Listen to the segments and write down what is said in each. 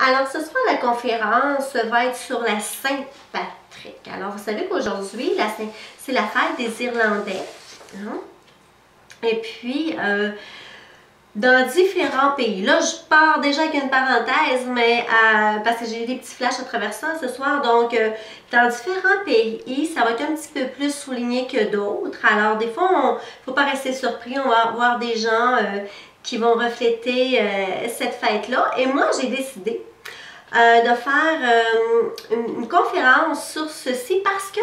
Alors, ce soir, la conférence va être sur la Saint-Patrick. Alors, vous savez qu'aujourd'hui, c'est la fête des Irlandais. Hein? Et puis, dans différents pays. Là, je pars déjà avec une parenthèse, mais parce que j'ai eu des petits flashs à travers ça ce soir. Donc, dans différents pays, ça va être un petit peu plus souligné que d'autres. Alors, des fois, il ne faut pas rester surpris. On va avoir des gens qui vont refléter cette fête-là. Et moi, j'ai décidé de faire une conférence sur ceci parce que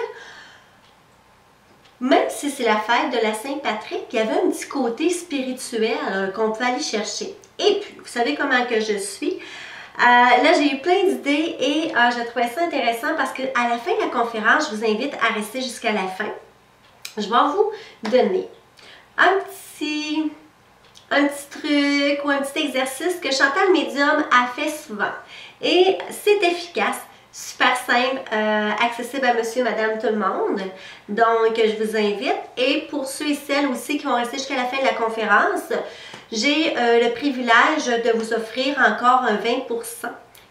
même si c'est la fête de la Saint-Patrick, il y avait un petit côté spirituel qu'on peut aller chercher. Et puis, vous savez comment que je suis. Là, j'ai eu plein d'idées et j'ai trouvé ça intéressant parce qu'à la fin de la conférence, je vous invite à rester jusqu'à la fin. Je vais vous donner un petit truc ou un petit exercice que Chantal Medium a fait souvent. Et c'est efficace. Super simple, accessible à monsieur, madame, tout le monde. Donc, je vous invite. Et pour ceux et celles aussi qui vont rester jusqu'à la fin de la conférence, j'ai le privilège de vous offrir encore un 20%.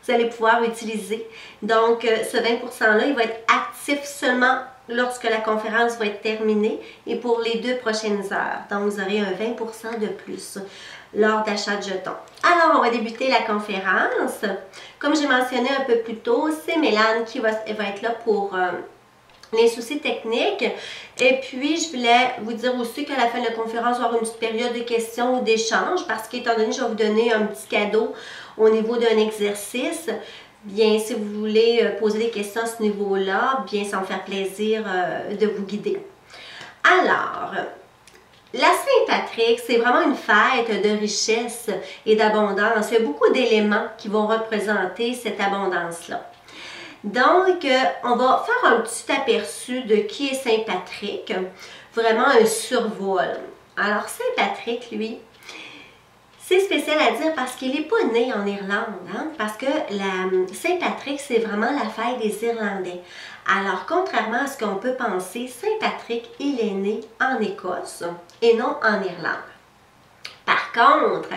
Vous allez pouvoir utiliser. Donc, ce 20%-là, il va être actif seulement lorsque la conférence va être terminée et pour les 2 prochaines heures. Donc, vous aurez un 20% de plus lors d'achat de jetons. Alors, on va débuter la conférence. Comme j'ai mentionné un peu plus tôt, c'est Mélane qui va être là pour les soucis techniques. Et puis, je voulais vous dire aussi qu'à la fin de la conférence, on va avoir une petite période de questions ou d'échanges parce qu'étant donné que je vais vous donner un petit cadeau au niveau d'un exercice, bien, si vous voulez poser des questions à ce niveau-là, bien, ça va me faire plaisir de vous guider. Alors, la Saint-Patrick, c'est vraiment une fête de richesse et d'abondance. Il y a beaucoup d'éléments qui vont représenter cette abondance-là. Donc, on va faire un petit aperçu de qui est Saint-Patrick, vraiment un survol. Alors, Saint-Patrick, lui, c'est spécial à dire parce qu'il n'est pas né en Irlande, hein? Parce que la Saint-Patrick, c'est vraiment la fête des Irlandais. Alors, contrairement à ce qu'on peut penser, Saint-Patrick, il est né en Écosse et non en Irlande. Par contre,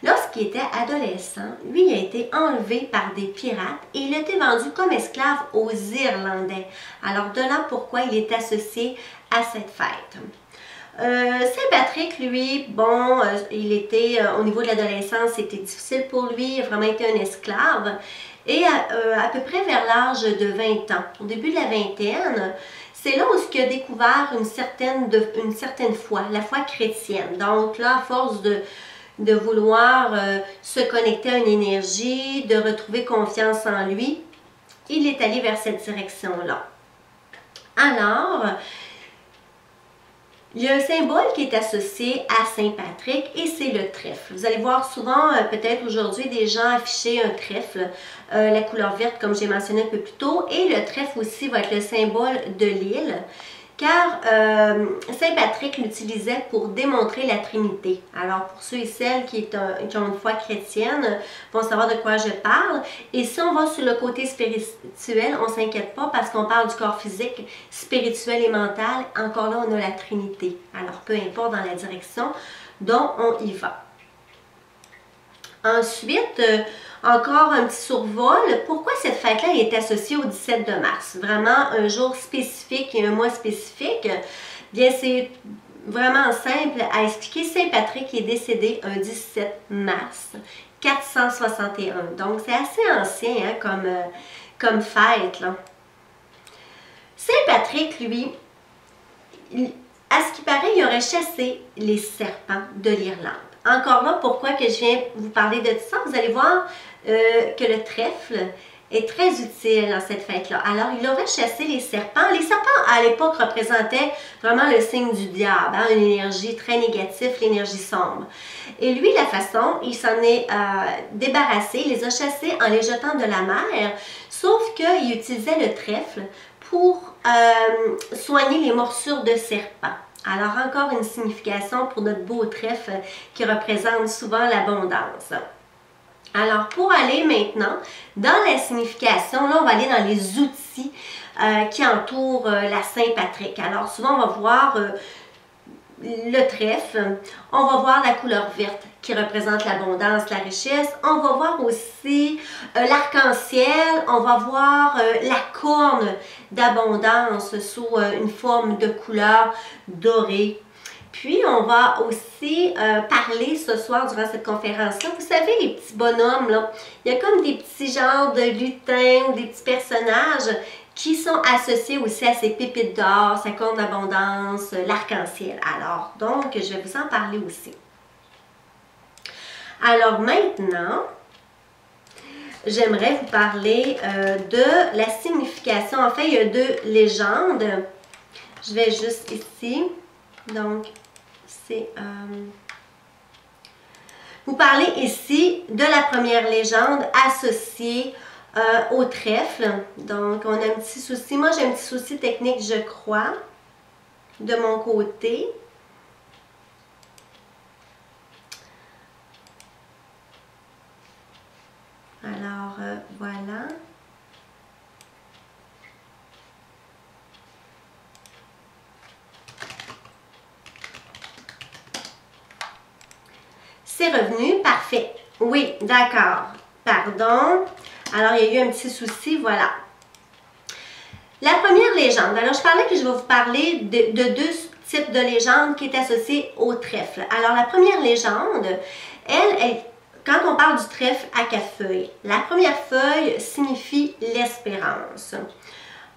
lorsqu'il était adolescent, lui, il a été enlevé par des pirates et il a été vendu comme esclave aux Irlandais. Alors, de là pourquoi il est associé à cette fête. Saint-Patrick, lui, bon, il était, au niveau de l'adolescence, c'était difficile pour lui, il a vraiment été un esclave. Et à peu près vers l'âge de 20 ans, au début de la vingtaine, c'est là où il a découvert une certaine foi, la foi chrétienne. Donc là, à force de vouloir se connecter à une énergie, de retrouver confiance en lui, il est allé vers cette direction-là. Alors, il y a un symbole qui est associé à Saint-Patrick et c'est le trèfle. Vous allez voir souvent, peut-être aujourd'hui, des gens afficher un trèfle, la couleur verte comme j'ai mentionné un peu plus tôt. Et le trèfle aussi va être le symbole de l'île, car Saint-Patrick l'utilisait pour démontrer la Trinité. Alors pour ceux et celles qui ont une foi chrétienne vont savoir de quoi je parle. Et si on va sur le côté spirituel, on ne s'inquiète pas parce qu'on parle du corps physique, spirituel et mental. Encore là, on a la Trinité. Alors peu importe dans la direction dont on y va. Ensuite, encore un petit survol. Pourquoi cette fête-là est associée au 17 de mars? Vraiment un jour spécifique et un mois spécifique. Bien, c'est vraiment simple à expliquer. Saint-Patrick est décédé un 17 mars 461. Donc, c'est assez ancien hein, comme fête. Saint-Patrick, lui, à ce qui paraît, il aurait chassé les serpents de l'Irlande. Encore là, pourquoi que je viens vous parler de ça? Vous allez voir que le trèfle est très utile dans cette fête-là. Alors, il aurait chassé les serpents. Les serpents, à l'époque, représentaient vraiment le signe du diable, hein, une énergie très négative, l'énergie sombre. Et lui, la façon, il s'en est débarrassé, il les a chassés en les jetant de la mer, sauf qu'il utilisait le trèfle pour soigner les morsures de serpents. Alors, encore une signification pour notre beau trèfle qui représente souvent l'abondance. Alors, pour aller maintenant dans la signification, là, on va aller dans les outils qui entourent la Saint-Patrick. Alors, souvent, on va voir le trèfle, on va voir la couleur verte qui représente l'abondance, la richesse. On va voir aussi l'arc-en-ciel, on va voir la corne d'abondance sous une forme de couleur dorée. Puis, on va aussi parler ce soir durant cette conférence-là. Vous savez, les petits bonhommes, là, il y a comme des petits genres de lutins ou des petits personnages qui sont associés aussi à ces pépites d'or, sa corne d'abondance, l'arc-en-ciel. Alors, donc, je vais vous en parler aussi. Alors maintenant, j'aimerais vous parler de la signification. En fait, il y a deux légendes. Je vais juste ici. Donc, c'est... vous parlez ici de la première légende associée au trèfle. Donc, on a un petit souci. Moi, j'ai un petit souci technique, je crois, de mon côté. Alors, voilà. C'est revenu, parfait. Oui, d'accord. Pardon. Alors, il y a eu un petit souci, voilà. La première légende. Alors, je parlais que je vais vous parler de deux types de légendes qui est associées au trèfle. Alors, la première légende, quand on parle du trèfle à 4 feuilles, la première feuille signifie l'espérance.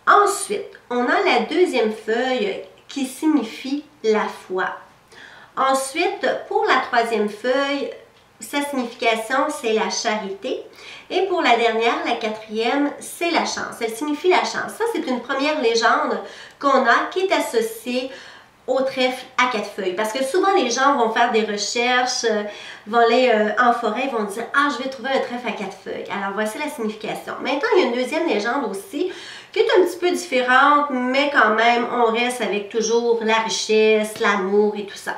Ensuite, on a la deuxième feuille qui signifie la foi. Ensuite, pour la troisième feuille, sa signification, c'est la charité. Et pour la dernière, la quatrième, c'est la chance. Elle signifie la chance. Ça, c'est une première légende qu'on a qui est associée au trèfle à 4 feuilles. Parce que souvent, les gens vont faire des recherches, vont aller en forêt, vont dire « Ah, je vais trouver un trèfle à 4 feuilles. » Alors, voici la signification. Maintenant, il y a une deuxième légende aussi qui est un petit peu différente, mais quand même, on reste avec toujours la richesse, l'amour et tout ça.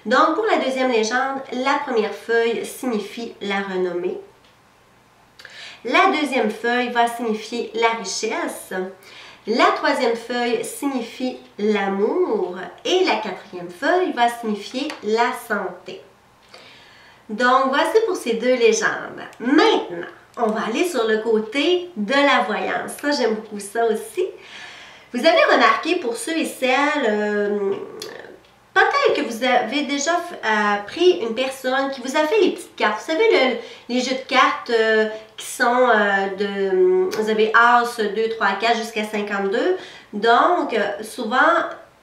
Donc, pour la deuxième légende, la première feuille signifie la renommée. La deuxième feuille va signifier la richesse. La troisième feuille signifie l'amour. Et la quatrième feuille va signifier la santé. Donc, voici pour ces deux légendes. Maintenant, on va aller sur le côté de la voyance. Ça, j'aime beaucoup ça aussi. Vous avez remarqué, pour ceux et celles... peut-être que vous avez déjà pris une personne qui vous a fait les petites cartes. Vous savez, les jeux de cartes qui sont vous avez As, 2, 3, 4 jusqu'à 52. Donc, souvent,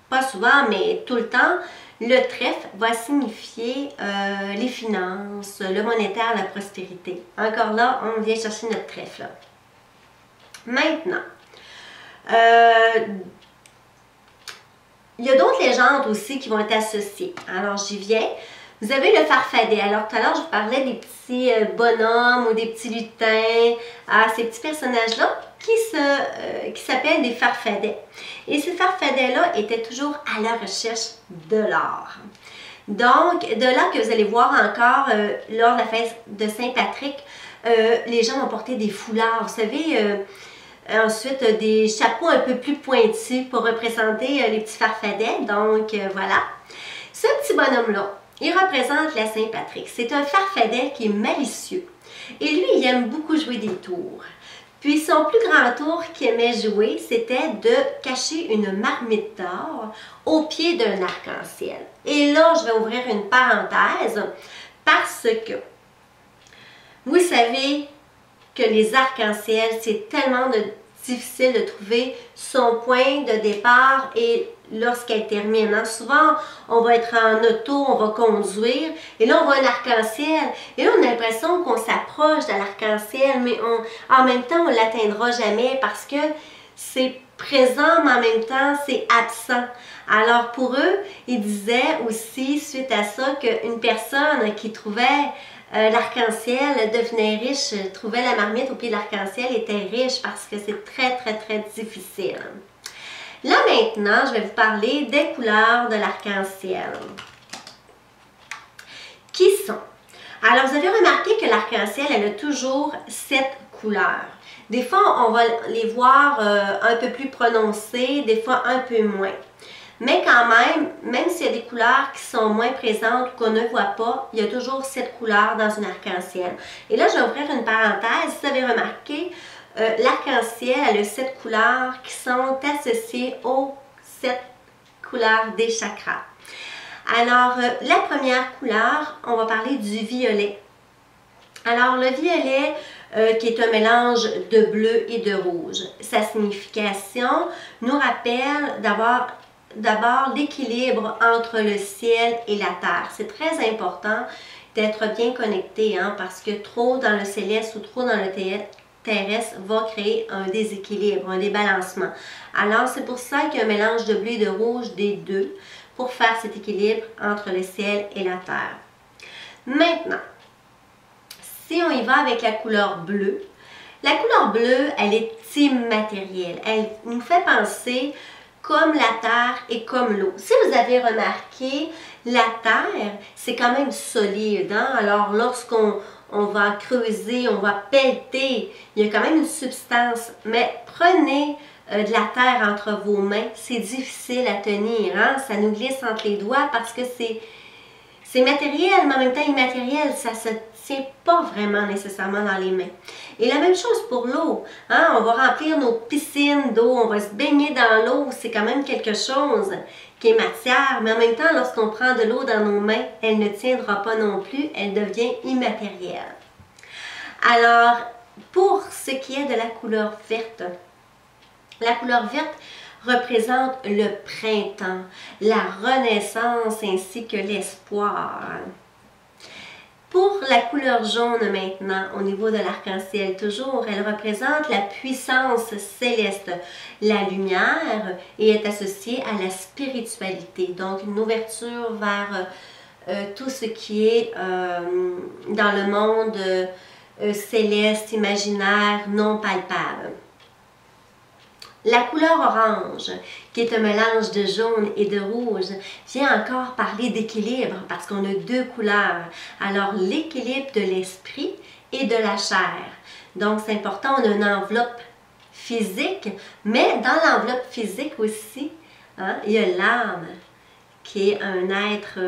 pas souvent, mais tout le temps, le trèfle va signifier les finances, le monétaire, la prospérité. Encore là, on vient chercher notre trèfle. Maintenant, il y a d'autres légendes aussi qui vont être associées. Alors, j'y viens. Vous avez le farfadet. Alors, tout à l'heure, je vous parlais des petits bonhommes ou des petits lutins. Ces petits personnages-là qui s'appellent des farfadets. Et ces farfadets-là étaient toujours à la recherche de l'or. Donc, de là que vous allez voir encore, lors de la fête de Saint-Patrick, les gens ont porté des foulards. Vous savez... ensuite, des chapeaux un peu plus pointus pour représenter les petits farfadets. Donc, voilà. Ce petit bonhomme-là, il représente la Saint-Patrick. C'est un farfadet qui est malicieux. Et lui, il aime beaucoup jouer des tours. Puis, son plus grand tour qu'il aimait jouer, c'était de cacher une marmite d'or au pied d'un arc-en-ciel. Et là, je vais ouvrir une parenthèse parce que vous savez que les arcs-en-ciel, c'est tellement difficile de trouver son point de départ et lorsqu'elle termine. Hein? Souvent, on va être en auto, on va conduire et là, on voit un arc-en-ciel et là, on a l'impression qu'on s'approche de l'arc-en-ciel, mais en même temps, on ne l'atteindra jamais parce que c'est présent, mais en même temps, c'est absent. Alors, pour eux, ils disaient aussi, suite à ça, qu'une personne qui trouvait l'arc-en-ciel devenait riche, trouvait la marmite au pied de l'arc-en-ciel, était riche parce que c'est très, très, très difficile. Là, maintenant, je vais vous parler des couleurs de l'arc-en-ciel. Qui sont? Alors, vous avez remarqué que l'arc-en-ciel, elle a toujours 7 couleurs. Des fois, on va les voir un peu plus prononcées, des fois un peu moins. Mais quand même s'il y a des couleurs qui sont moins présentes ou qu'on ne voit pas, il y a toujours 7 couleurs dans une arc-en-ciel. Et là, je vais ouvrir une parenthèse. Vous avez remarqué, l'arc-en-ciel a 7 couleurs qui sont associées aux 7 couleurs des chakras. Alors, la première couleur, on va parler du violet. Alors, le violet, qui est un mélange de bleu et de rouge. Sa signification nous rappelle d'abord l'équilibre entre le ciel et la terre. C'est très important d'être bien connecté, hein, parce que trop dans le céleste ou trop dans le terrestre va créer un déséquilibre, un débalancement. Alors, c'est pour ça qu'il y a un mélange de bleu et de rouge des deux pour faire cet équilibre entre le ciel et la terre. Maintenant, si on y va avec la couleur bleue elle est immatérielle. Elle nous fait penser comme la terre et comme l'eau. Si vous avez remarqué, la terre, c'est quand même solide, hein? Alors, lorsqu'on va creuser, on va pelleter, il y a quand même une substance. Mais prenez de la terre entre vos mains, c'est difficile à tenir, hein? Ça nous glisse entre les doigts parce que c'est matériel, mais en même temps immatériel, ça ne se tient pas vraiment nécessairement dans les mains. Et la même chose pour l'eau, hein? On va remplir nos piscines d'eau, on va se baigner dans l'eau, c'est quand même quelque chose qui est matière, mais en même temps, lorsqu'on prend de l'eau dans nos mains, elle ne tiendra pas non plus, elle devient immatérielle. Alors, pour ce qui est de la couleur verte représente le printemps, la renaissance ainsi que l'espoir. Pour la couleur jaune maintenant, au niveau de l'arc-en-ciel toujours, elle représente la puissance céleste, la lumière et est associée à la spiritualité. Donc une ouverture vers tout ce qui est dans le monde céleste, imaginaire, non palpable. La couleur orange, qui est un mélange de jaune et de rouge, vient encore parler d'équilibre parce qu'on a deux couleurs. Alors, l'équilibre de l'esprit et de la chair. Donc, c'est important, on a une enveloppe physique, mais dans l'enveloppe physique aussi, hein, il y a l'âme, qui est un être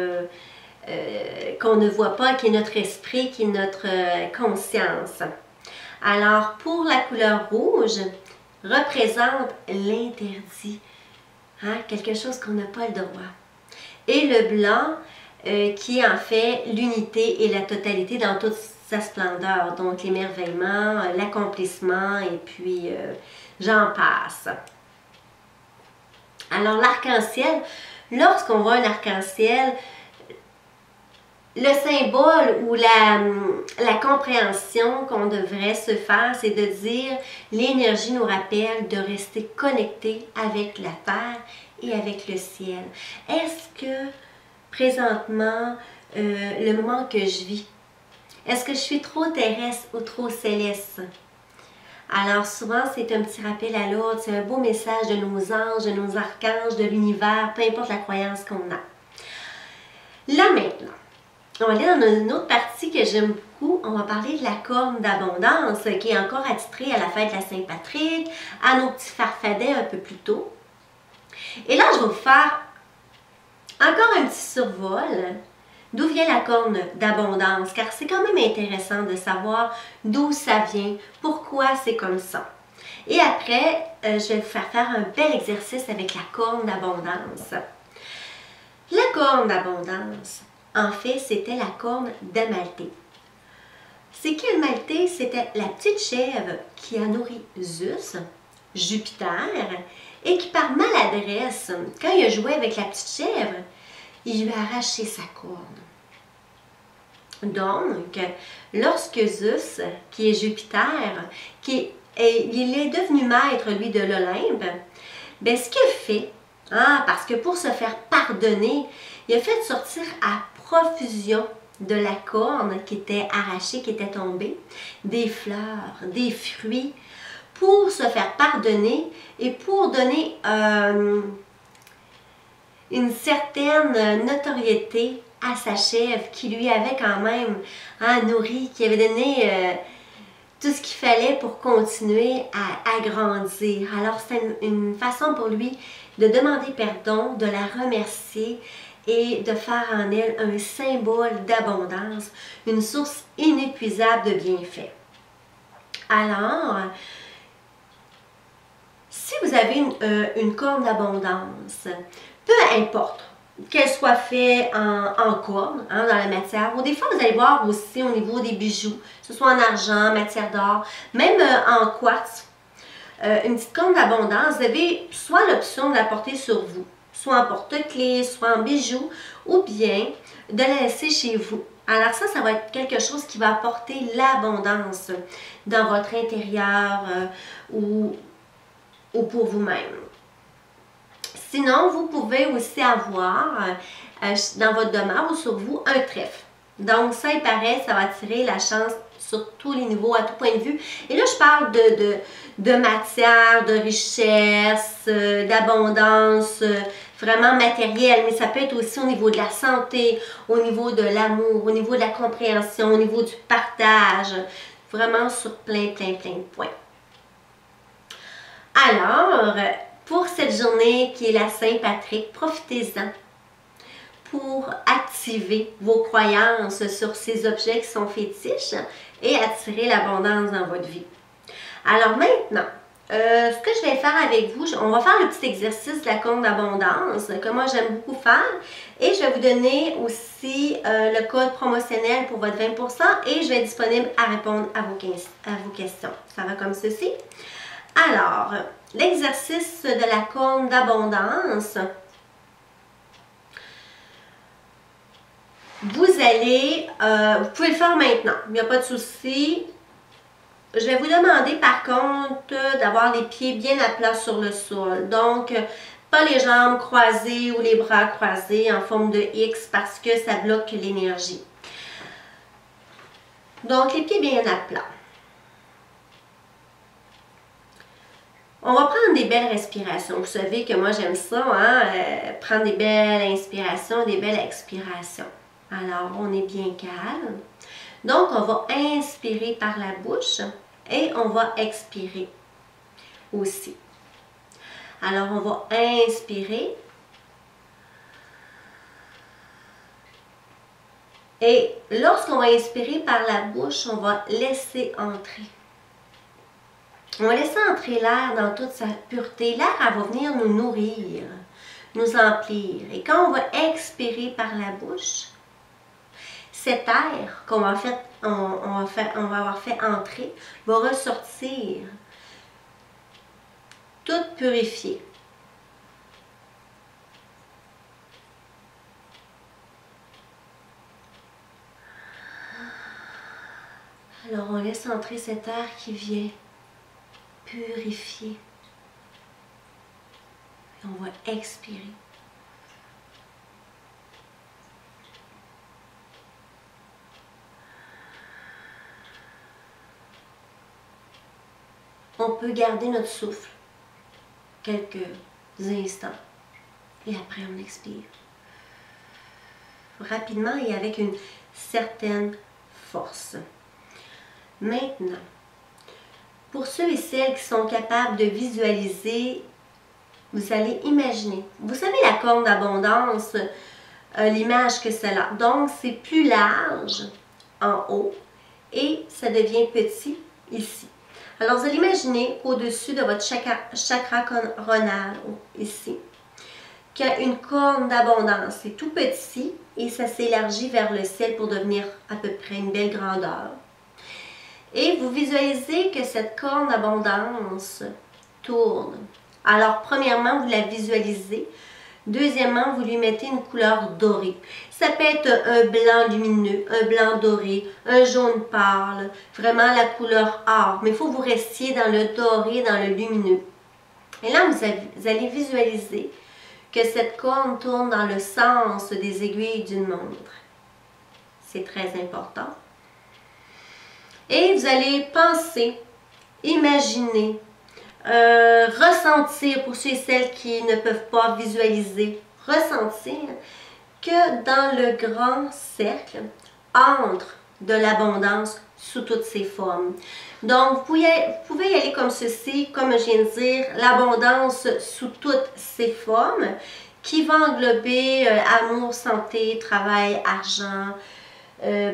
qu'on ne voit pas, qui est notre esprit, qui est notre conscience. Alors, pour la couleur rouge, représente l'interdit, hein, quelque chose qu'on n'a pas le droit. Et le blanc, qui est en fait l'unité et la totalité dans toute sa splendeur, donc l'émerveillement, l'accomplissement et puis j'en passe. Alors l'arc-en-ciel, lorsqu'on voit un arc-en-ciel, le symbole ou la compréhension qu'on devrait se faire, c'est de dire l'énergie nous rappelle de rester connecté avec la terre et avec le ciel. Est-ce que présentement, le moment que je vis, est-ce que je suis trop terrestre ou trop céleste? Alors souvent, c'est un petit rappel à l'autre, c'est un beau message de nos anges, de nos archanges, de l'univers, peu importe la croyance qu'on a. Là maintenant, on va aller dans une autre partie que j'aime beaucoup. On va parler de la corne d'abondance qui est encore attitrée à la fête de la Saint-Patrick, à nos petits farfadets un peu plus tôt. Et là, je vais vous faire encore un petit survol d'où vient la corne d'abondance, car c'est quand même intéressant de savoir d'où ça vient, pourquoi c'est comme ça. Et après, je vais vous faire un bel exercice avec la corne d'abondance. La corne d'abondance, en fait, c'était la corne d'Amalthée. C'est qu'Amalthée, c'était la petite chèvre qui a nourri Zeus, Jupiter, et qui par maladresse, quand il a joué avec la petite chèvre, il lui a arraché sa corne. Donc, lorsque Zeus, qui est Jupiter, il est devenu maître, lui, de l'Olympe, bien, ce qu'il a fait, hein, parce que pour se faire pardonner, il a fait sortir à profusion de la corne qui était arrachée, qui était tombée, des fleurs, des fruits, pour se faire pardonner et pour donner une certaine notoriété à sa chèvre qui lui avait quand même nourri, qui avait donné tout ce qu'il fallait pour continuer à grandir. Alors, c'est une façon pour lui de demander pardon, de la remercier et de faire en elle un symbole d'abondance, une source inépuisable de bienfaits. Alors, si vous avez une corne d'abondance, peu importe qu'elle soit faite en corne, hein, dans la matière, ou des fois vous allez voir aussi au niveau des bijoux, que ce soit en argent, matière d'or, même en quartz, une petite corne d'abondance, vous avez soit l'option de la porter sur vous, soit en porte-clés, soit en bijoux, ou bien de la laisser chez vous. Alors ça va être quelque chose qui va apporter l'abondance dans votre intérieur ou pour vous-même. Sinon, vous pouvez aussi avoir dans votre demeure ou sur vous un trèfle. Donc ça, il paraît, ça va attirer la chance sur tous les niveaux, à tout point de vue. Et là, je parle de matière, de richesse, d'abondance, vraiment matérielle, mais ça peut être aussi au niveau de la santé, au niveau de l'amour, au niveau de la compréhension, au niveau du partage, vraiment sur plein de points. Alors, pour cette journée qui est la Saint-Patrick, profitez-en pour activer vos croyances sur ces objets qui sont fétiches et attirer l'abondance dans votre vie. Alors maintenant, ce que je vais faire avec vous, on va faire le petit exercice de la corne d'abondance que moi j'aime beaucoup faire et je vais vous donner aussi le code promotionnel pour votre 20% et je vais être disponible à répondre à vos questions. Ça va comme ceci. Alors, l'exercice de la corne d'abondance, vous pouvez le faire maintenant, il n'y a pas de souci. Je vais vous demander par contre d'avoir les pieds bien à plat sur le sol. Donc, pas les jambes croisées ou les bras croisés en forme de X parce que ça bloque l'énergie. Donc, les pieds bien à plat. On va prendre des belles respirations. Vous savez que moi j'aime ça, hein? Prendre des belles inspirations, des belles expirations. Alors, on est bien calme. Donc, on va inspirer par la bouche et on va expirer aussi. Alors, on va inspirer. Et lorsqu'on va inspirer par la bouche, on va laisser entrer. On va laisser entrer l'air dans toute sa pureté. L'air, elle va venir nous nourrir, nous emplir. Et quand on va expirer par la bouche, cet air qu'on va, on va avoir fait entrer va ressortir tout purifié. Alors on laisse entrer cet air qui vient purifier. Et on va expirer. On peut garder notre souffle quelques instants et après on expire. Rapidement et avec une certaine force. Maintenant, pour ceux et celles qui sont capables de visualiser, vous allez imaginer. Vous savez la corne d'abondance, l'image que c'est là. Donc, c'est plus large en haut et ça devient petit ici. Alors, vous allez imaginer au-dessus de votre chakra coronal, ici, qu'il y a une corne d'abondance. C'est tout petit et ça s'élargit vers le ciel pour devenir à peu près une belle grandeur. Et vous visualisez que cette corne d'abondance tourne. Alors, premièrement, vous la visualisez. Deuxièmement, vous lui mettez une couleur dorée. Ça peut être un blanc lumineux, un blanc doré, un jaune pâle, vraiment la couleur or. Mais il faut que vous restiez dans le doré, dans le lumineux. Et là, vous allez visualiser que cette corne tourne dans le sens des aiguilles d'une montre. C'est très important. Et vous allez penser, imaginer, ressentir, pour ceux et celles qui ne peuvent pas visualiser, ressentir que dans le grand cercle entre de l'abondance sous toutes ses formes. Donc, vous pouvez y aller comme ceci, comme je viens de dire, l'abondance sous toutes ses formes, qui va englober amour, santé, travail, argent,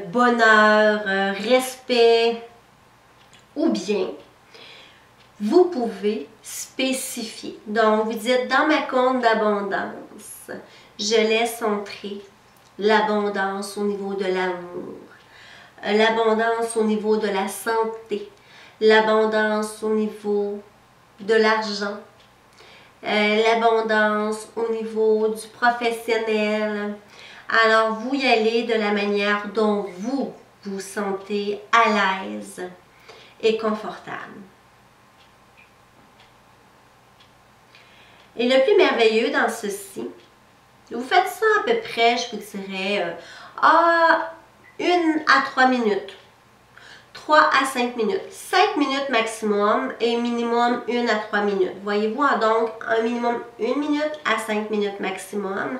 bonheur, respect, ou bien vous pouvez spécifier. Donc, vous dites, dans ma compte d'abondance, je laisse entrer l'abondance au niveau de l'amour, l'abondance au niveau de la santé, l'abondance au niveau de l'argent, l'abondance au niveau du professionnel. Alors, vous y allez de la manière dont vous vous sentez à l'aise et confortable. Et le plus merveilleux dans ceci, vous faites ça à peu près, je vous dirais, 1 à 3 minutes. 3 à 5 minutes. 5 minutes maximum et minimum 1 à 3 minutes. Voyez-vous, donc un minimum 1 minute à 5 minutes maximum.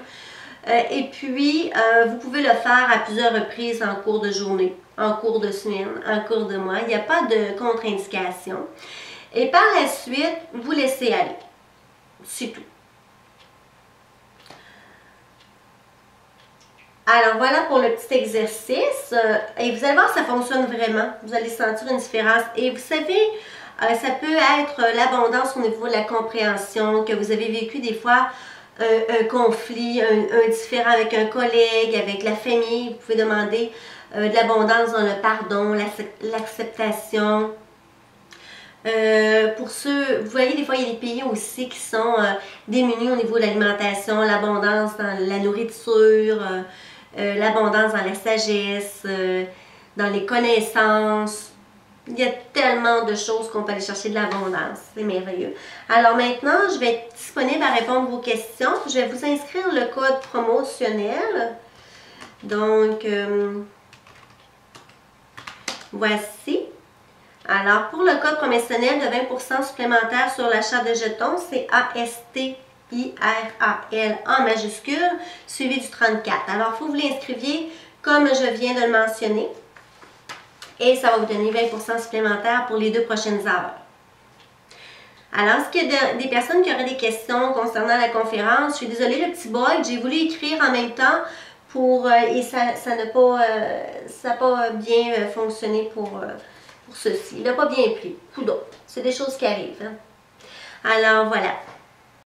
Et puis, vous pouvez le faire à plusieurs reprises en cours de journée, en cours de semaine, en cours de mois. Il n'y a pas de contre-indication. Et par la suite, vous laissez aller. C'est tout. Alors voilà pour le petit exercice. Et vous allez voir, ça fonctionne vraiment. Vous allez sentir une différence. Et vous savez, ça peut être l'abondance au niveau de la compréhension, que vous avez vécu des fois un conflit, un différend avec un collègue, avec la famille. Vous pouvez demander de l'abondance dans le pardon, l'acceptation. Pour ceux, vous voyez, des fois, il y a des pays aussi qui sont démunis au niveau de l'alimentation, l'abondance dans la nourriture, l'abondance dans la sagesse, dans les connaissances. Il y a tellement de choses qu'on peut aller chercher de l'abondance. C'est merveilleux. Alors maintenant, je vais être disponible à répondre à vos questions. Je vais vous inscrire le code promotionnel. Donc, voici. Alors, pour le code promotionnel de 20% supplémentaire sur l'achat de jetons, c'est ASTIRAL en majuscule, suivi du 34. Alors, il faut que vous l'inscriviez comme je viens de le mentionner. Et ça va vous donner 20% supplémentaire pour les 2 prochaines heures. Alors, est-ce qu'il y a des personnes qui auraient des questions concernant la conférence? Je suis désolée, le petit bug, j'ai voulu écrire en même temps et ça n'a pas bien fonctionné pour ceci. Il n'a pas bien pris. Coudonc. C'est des choses qui arrivent. Hein? Alors, voilà.